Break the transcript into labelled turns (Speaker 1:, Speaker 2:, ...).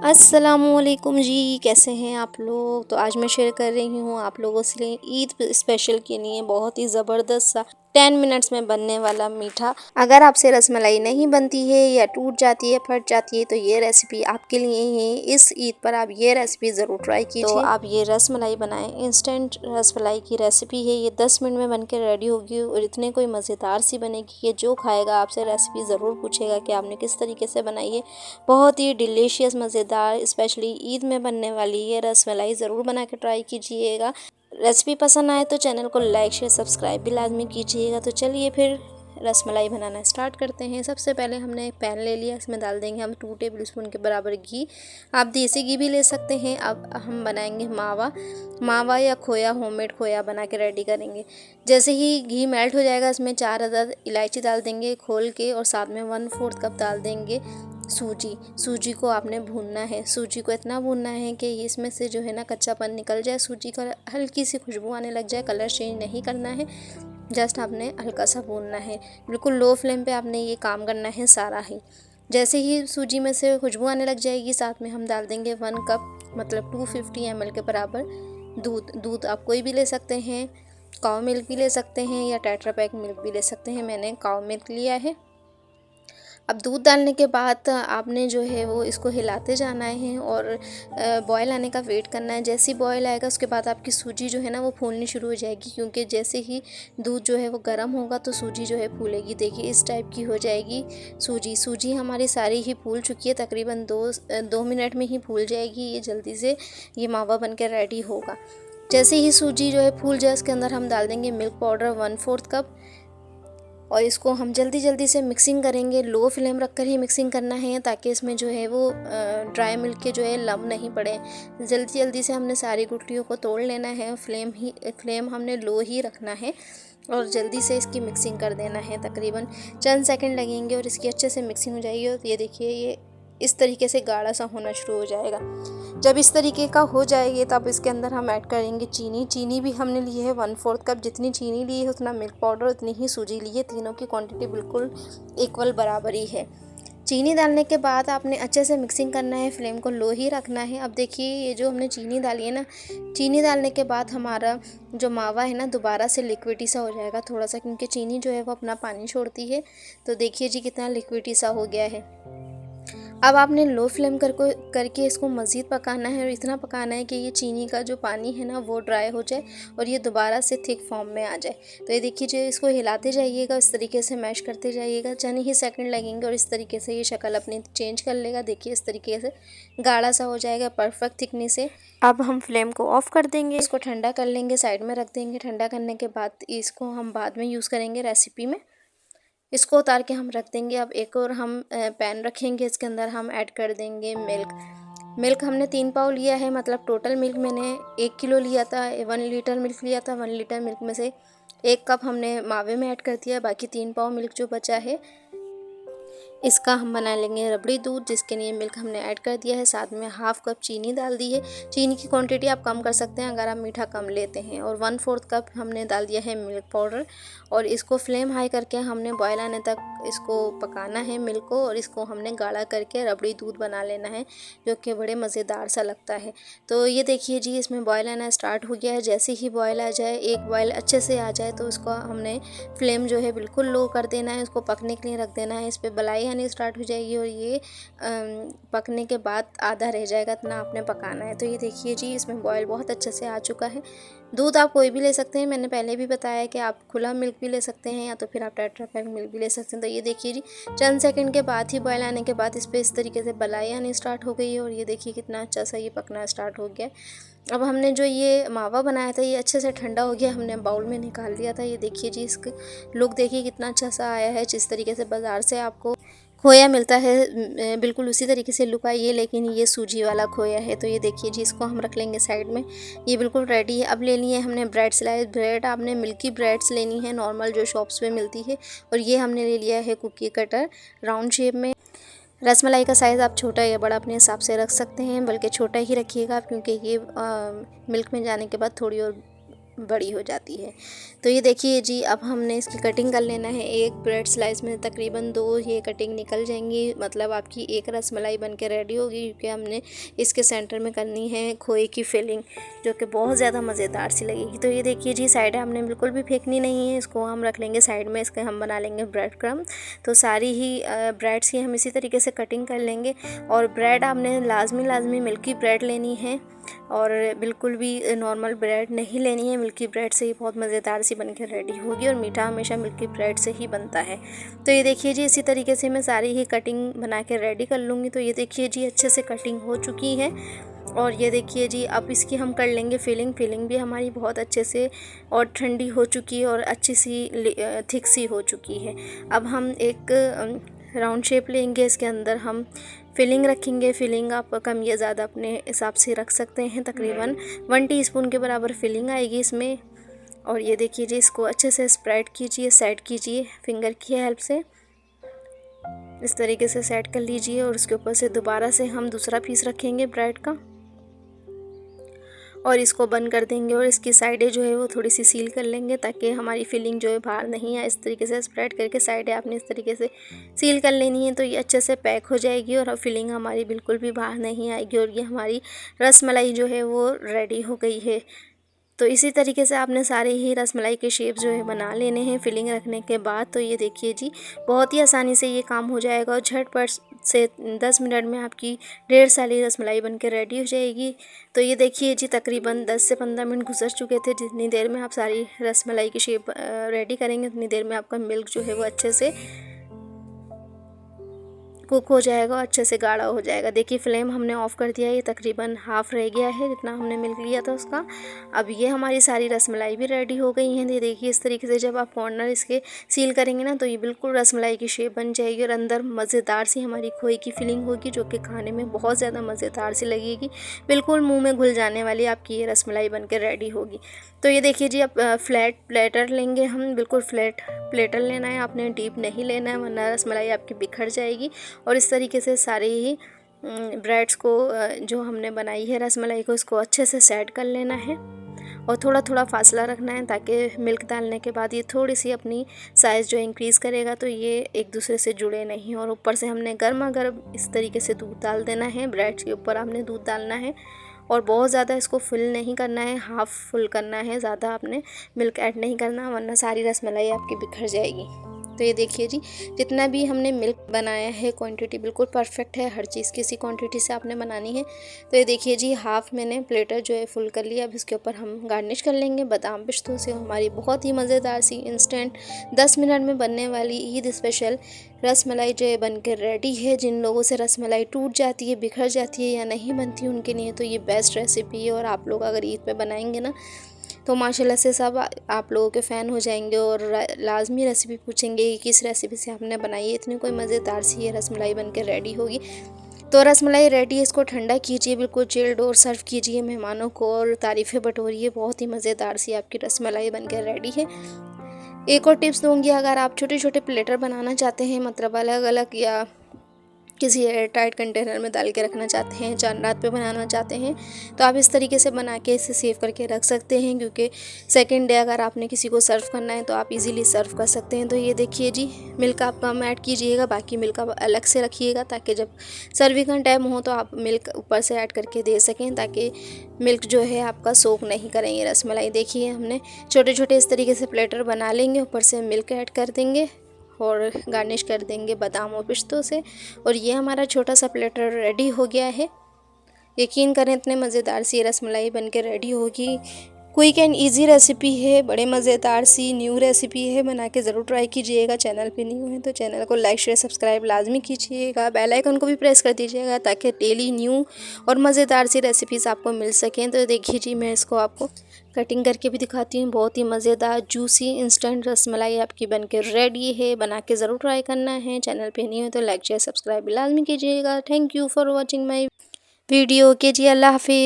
Speaker 1: अस्सलामुअलैकुम जी, कैसे हैं आप लोग। तो आज मैं शेयर कर रही हूँ आप लोगों से लिए ईद स्पेशल के लिए बहुत ही ज़बरदस्त सा 10 मिनट्स में बनने वाला मीठा। अगर आपसे रसमलाई नहीं बनती है या टूट जाती है, फट जाती है, तो ये रेसिपी आपके लिए ही है। इस ईद पर आप ये रेसिपी ज़रूर ट्राई कीजिए। तो आप ये रसमलाई बनाएं, इंस्टेंट रसमलाई की रेसिपी है ये। 10 मिनट में बनकर रेडी होगी और इतने कोई मज़ेदार सी बनेगी कि जो खाएगा आपसे रेसिपी ज़रूर पूछेगा कि आपने किस तरीके से बनाई है। बहुत ही डिलीशियस मज़ेदार, स्पेशली ईद में बनने वाली ये रसमलाई ज़रूर बना के ट्राई कीजिएगा। रेसिपी पसंद आए तो चैनल को लाइक शेयर सब्सक्राइब भी लाजमी कीजिएगा। तो चलिए फिर रसमलाई बनाना स्टार्ट करते हैं। सबसे पहले हमने एक पैन ले लिया, इसमें डाल देंगे हम 2 टेबल स्पून के बराबर घी। आप देसी घी भी ले सकते हैं। अब हम बनाएंगे मावा या खोया, होममेड खोया बना के रेडी करेंगे। जैसे ही घी मेल्ट हो जाएगा, इसमें 4 अदद इलायची डाल देंगे खोल के, और साथ में 1/4 कप डाल देंगे सूजी को आपने भूनना है। सूजी को इतना भूनना है कि इसमें से जो है ना कच्चापन निकल जाए, सूजी का हल्की सी खुशबू आने लग जाए। कलर चेंज नहीं करना है, जस्ट आपने हल्का सा भूनना है। बिल्कुल लो फ्लेम पे आपने ये काम करना है सारा ही। जैसे ही सूजी में से खुशबू आने लग जाएगी, साथ में हम डाल देंगे 1 कप मतलब 250 ml के बराबर दूध आप कोई भी ले सकते हैं। काऊ मिल्क भी ले सकते हैं या टेट्रा पैक मिल्क भी ले सकते हैं। मैंने काऊ मिल्क लिया है। अब दूध डालने के बाद आपने जो है वो इसको हिलाते जाना है और बॉयल आने का वेट करना है। जैसे ही बॉयल आएगा उसके बाद आपकी सूजी जो है ना वो फूलनी शुरू हो जाएगी, क्योंकि जैसे ही दूध जो है वो गर्म होगा तो सूजी जो है फूलेगी। देखिए इस टाइप की हो जाएगी सूजी हमारी सारी ही फूल चुकी है। तकरीबन 2 मिनट में ही फूल जाएगी ये। जल्दी से ये मावा बन के रेडी होगा। जैसे ही सूजी जो है फूल जाए, उसके अंदर हम डाल देंगे मिल्क पाउडर 1/4 कप, और इसको हम जल्दी से मिक्सिंग करेंगे। लो फ्लेम रखकर ही मिक्सिंग करना है, ताकि इसमें जो है वो ड्राई मिल्क के जो है लम्ब नहीं पड़े। जल्दी से हमने सारी गुठलियों को तोड़ लेना है। फ्लेम हमने लो ही रखना है और जल्दी से इसकी मिक्सिंग कर देना है। तकरीबन चंद सेकंड लगेंगे और इसकी अच्छे से मिक्सिंग हो जाएगी। और ये देखिए ये इस तरीके से गाढ़ा सा होना शुरू हो जाएगा। जब इस तरीके का हो जाएगी तब इसके अंदर हम ऐड करेंगे चीनी भी हमने ली है 1/4 कप। जितनी चीनी ली है उतना मिल्क पाउडर, उतनी ही सूजी ली है। तीनों की क्वांटिटी बिल्कुल इक्वल बराबर ही है। चीनी डालने के बाद आपने अच्छे से मिक्सिंग करना है, फ्लेम को लो ही रखना है। अब देखिए ये जो हमने चीनी डाली है ना, चीनी डालने के बाद हमारा जो मावा है ना दोबारा से लिक्विडी सा हो जाएगा थोड़ा सा, क्योंकि चीनी जो है वो अपना पानी छोड़ती है। तो देखिए जी कितना लिक्विडी सा हो गया है। अब आपने लो फ्लेम करके इसको मज़ीद पकाना है, और इतना पकाना है कि ये चीनी का जो पानी है ना वो ड्राई हो जाए और ये दोबारा से थिक फॉर्म में आ जाए। तो ये देखिए जो इसको हिलाते जाइएगा, इस तरीके से मैश करते जाइएगा। चंद ही सेकंड लगेंगे और इस तरीके से ये शक्ल अपनी चेंज कर लेगा। देखिए इस तरीके से गाढ़ा सा हो जाएगा, परफेक्ट थिकनेस से। अब हम फ्लेम को ऑफ कर देंगे, इसको ठंडा कर लेंगे, साइड में रख देंगे। ठंडा करने के बाद इसको हम बाद में यूज़ करेंगे रेसिपी में। इसको उतार के हम रख देंगे। अब एक और हम पैन रखेंगे, इसके अंदर हम ऐड कर देंगे मिल्क हमने 3 पाव लिया है, मतलब टोटल मिल्क मैंने 1 किलो लिया था। 1 लीटर मिल्क लिया था। 1 लीटर मिल्क में से 1 कप हमने मावे में ऐड कर दिया, बाकी 3 पाव मिल्क जो बचा है इसका हम बना लेंगे रबड़ी दूध, जिसके लिए मिल्क हमने ऐड कर दिया है। साथ में हाफ कप चीनी डाल दी है। चीनी की क्वांटिटी आप कम कर सकते हैं अगर आप मीठा कम लेते हैं। और 1/4 कप हमने डाल दिया है मिल्क पाउडर, और इसको फ्लेम हाई करके हमने बॉयल आने तक इसको पकाना है मिल्क को, और इसको हमने गाढ़ा करके रबड़ी दूध बना लेना है, जो कि बड़े मज़ेदार सा लगता है। तो ये देखिए जी इसमें बॉयल आना स्टार्ट हो गया है। जैसे ही बॉयल आ जाए, एक बॉयल अच्छे से आ जाए, तो इसको हमने फ्लेम जो है बिल्कुल लो कर देना है। इसको पकने के लिए रख देना है। इस पर बलाई आनी स्टार्ट हो जाएगी और ये पकने के बाद आधा रह जाएगा, इतना आपने पकाना है। तो ये देखिए जी इसमें बॉयल बहुत अच्छे से आ चुका है। दूध आप कोई भी ले सकते हैं, मैंने पहले भी बताया कि आप खुला मिल्क भी ले सकते हैं या तो फिर आप टेट्रा पैक मिल्क भी ले सकते हैं। तो ये देखिए जी चंद सेकंड के बाद ही बॉयल आने के बाद इस पर इस तरीके से बलाई आनी स्टार्ट हो गई है, और ये देखिए कितना अच्छा सा ये पकना स्टार्ट हो गया है। अब हमने जो ये मावा बनाया था ये अच्छे से ठंडा हो गया, हमने बाउल में निकाल लिया था। ये देखिए जी इसका लुक देखिए कितना अच्छा सा आया है। जिस तरीके से बाज़ार से आपको खोया मिलता है बिल्कुल उसी तरीके से लुक आई है, लेकिन ये सूजी वाला खोया है। तो ये देखिए जी इसको हम रख लेंगे साइड में। ये बिल्कुल रेडी है। अब ले लिए हमने ब्रेड स्लाइस। ब्रेड आपने मिल्की ब्रेड्स लेनी है, नॉर्मल जो शॉप्स पे मिलती है। और ये हमने ले लिया है कुकी कटर राउंड शेप में। रसमलाई का साइज़ आप छोटा या बड़ा अपने हिसाब से रख सकते हैं, बल्कि छोटा ही रखिएगा, क्योंकि ये मिल्क में जाने के बाद थोड़ी और बड़ी हो जाती है। तो ये देखिए जी, अब हमने इसकी कटिंग कर लेना है। एक ब्रेड स्लाइस में तकरीबन 2 ये कटिंग निकल जाएंगी, मतलब आपकी एक रसमलाई बन के रेडी होगी, क्योंकि हमने इसके सेंटर में करनी है खोए की फिलिंग, जो कि बहुत ज़्यादा मज़ेदार सी लगेगी। तो ये देखिए जी, साइड हमने बिल्कुल भी फेंकनी नहीं है, इसको हम रख लेंगे साइड में। इसके हम बना लेंगे ब्रेड क्रम्ब। तो सारी ही ब्रेड्स की हम इसी तरीके से कटिंग कर लेंगे। और ब्रेड आपने लाजमी मिल्की ब्रेड लेनी है, और बिल्कुल भी नॉर्मल ब्रेड नहीं लेनी है। मिल्की ब्रेड से ही बहुत मज़ेदार सी बनकर रेडी होगी, और मीठा हमेशा मिल्की ब्रेड से ही बनता है। तो ये देखिए जी, इसी तरीके से मैं सारी ही कटिंग बना के रेडी कर लूँगी। तो ये देखिए जी, अच्छे से कटिंग हो चुकी है। और ये देखिए जी, अब इसकी हम कर लेंगे फिलिंग भी हमारी बहुत अच्छे से और ठंडी हो चुकी है, और अच्छी सी थिक सी हो चुकी है। अब हम एक राउंड शेप लेंगे, इसके अंदर हम फिलिंग रखेंगे। फिलिंग आप कम या ज़्यादा अपने हिसाब से रख सकते हैं। तकरीबन 1 टीस्पून के बराबर फिलिंग आएगी इसमें। और ये देखिए जी, इसको अच्छे से स्प्रेड कीजिए, सेट कीजिए फिंगर की हेल्प से। इस तरीके से सेट कर लीजिए, और उसके ऊपर से दोबारा से हम दूसरा पीस रखेंगे ब्रेड का, और इसको बंद कर देंगे। और इसकी साइडें जो है वो थोड़ी सी सील कर लेंगे, ताकि हमारी फिलिंग जो है बाहर नहीं आए। इस तरीके से स्प्रेड करके साइडें आपने इस तरीके से सील कर लेनी है, तो ये अच्छे से पैक हो जाएगी, और फिलिंग हमारी बिल्कुल भी बाहर नहीं आएगी। और ये हमारी रसमलाई जो है वो रेडी हो गई है। तो इसी तरीके से आपने सारे ही रसमलाई के शेप जो है बना लेने हैं फिलिंग रखने के बाद। तो ये देखिए जी, बहुत ही आसानी से ये काम हो जाएगा, और झटपट से 10 मिनट में आपकी ढेर सारी रसमलाई बन के रेडी हो जाएगी। तो ये देखिए जी, तकरीबन 10 से 15 मिनट गुजर चुके थे। जितनी देर में आप सारी रसमलाई की शेप रेडी करेंगे, उतनी देर में आपका मिल्क जो है वो अच्छे से कुक हो जाएगा, अच्छे से गाढ़ा हो जाएगा। देखिए, फ्लेम हमने ऑफ़ कर दिया है, ये तकरीबन हाफ़ रह गया है जितना हमने मिल्क लिया था उसका। अब ये हमारी सारी रसमलाई भी रेडी हो गई हैं। ये देखिए, इस तरीके से जब आप कॉर्नर इसके सील करेंगे ना, तो ये बिल्कुल रसमलाई की शेप बन जाएगी, और अंदर मज़ेदार सी हमारी खोए की फिलिंग होगी, जो कि खाने में बहुत ज़्यादा मज़ेदार सी लगेगी। बिल्कुल मुँह में घुल जाने वाली आपकी ये रसमलाई बन के रेडी होगी। तो ये देखिए जी, अब फ्लैट प्लेटर लेंगे हम, बिल्कुल फ्लैट प्लेटर लेना है आपने, डीप नहीं लेना है, वरना रसमलाई आपकी बिखर जाएगी। और इस तरीके से सारे ही ब्रेड्स को जो हमने बनाई है रसमलाई को, इसको अच्छे से सेट कर लेना है, और थोड़ा थोड़ा फासला रखना है, ताकि मिल्क डालने के बाद ये थोड़ी सी अपनी साइज़ जो इंक्रीज़ करेगा, तो ये एक दूसरे से जुड़े नहीं। और ऊपर से हमने गर्मा गर्म इस तरीके से दूध डाल देना है, ब्रेड के ऊपर आपने दूध डालना है, और बहुत ज़्यादा इसको फिल नहीं करना है, हाफ़ फुल करना है, ज़्यादा आपने मिल्क ऐड नहीं करना, वरना सारी रसमलाई आपकी बिखर जाएगी। तो ये देखिए जी, जितना भी हमने मिल्क बनाया है, क्वांटिटी बिल्कुल परफेक्ट है। हर चीज़ की इसी क्वांटिटी से आपने बनानी है। तो ये देखिए जी, हाफ़ मैंने प्लेटर जो है फुल कर लिया। अब इसके ऊपर हम गार्निश कर लेंगे बादाम पिस्तों से। हमारी बहुत ही मज़ेदार सी इंस्टेंट 10 मिनट में बनने वाली ईद स्पेशल रसमलाई जो है बन के रेडी है। जिन लोगों से रसमलाई टूट जाती है, बिखर जाती है या नहीं बनती, उनके लिए तो ये बेस्ट रेसिपी है। और आप लोग अगर ईद पे बनाएंगे ना, तो माशाल्लाह से सब आप लोगों के फ़ैन हो जाएंगे, और लाजमी रेसिपी पूछेंगे कि किस रेसिपी से आपने बनाई है। इतनी कोई मज़ेदार सी ये रसमलाई बन के रेडी होगी। तो रसमलाई रेडी है, इसको ठंडा कीजिए बिल्कुल चिल्ड, और सर्व कीजिए मेहमानों को, और तारीफ़ें बटोरिए। बहुत ही मज़ेदार सी आपकी रसमलाई बन के रेडी है। एक और टिप्स दूँगी, अगर आप छोटे छोटे प्लेटर बनाना चाहते हैं, मतलब अलग अलग या किसी एयर टाइट कंटेनर में डाल के रखना चाहते हैं, चांद रात पे बनाना चाहते हैं, तो आप इस तरीके से बना के इसे सेव करके रख सकते हैं, क्योंकि सेकंड डे अगर आपने किसी को सर्व करना है तो आप इजीली सर्व कर सकते हैं। तो ये देखिए जी, मिल्क आप कम ऐड कीजिएगा, बाकी मिल्क आप अलग से रखिएगा, ताकि जब सर्विंग का टाइम हो तो आप मिल्क ऊपर से ऐड करके दे सकें, ताकि मिल्क जो है आपका सोक नहीं करेंगे रसमलाई। देखिए, हमने छोटे छोटे इस तरीके से प्लेटर बना लेंगे, ऊपर से मिल्क ऐड कर देंगे, और गार्निश कर देंगे बादाम और पिस्तों से। और ये हमारा छोटा सा प्लेटर रेडी हो गया है। यकीन करें, इतने मज़ेदार सी रसमलाई बन के रेडी होगी। क्विक एंड इजी रेसिपी है, बड़े मज़ेदार सी न्यू रेसिपी है, बना के ज़रूर ट्राई कीजिएगा। चैनल पे न्यू है तो चैनल को लाइक शेयर सब्सक्राइब लाजमी कीजिएगा। बेल आइकन को भी प्रेस कर दीजिएगा, ताकि डेली न्यू और मज़ेदार सी रेसिपीज़ आपको मिल सकें। तो देखिए जी, मैं इसको आपको कटिंग करके भी दिखाती हूँ। बहुत ही मज़ेदार जूसी इंस्टेंट रसमलाई आपकी बनके रेडी है, बना के ज़रूर ट्राई करना है। चैनल पे नहीं हो तो लाइक शेयर सब्सक्राइब लाजमी कीजिएगा। Thank you for watching my video. के जी, अल्लाह हाफिज़।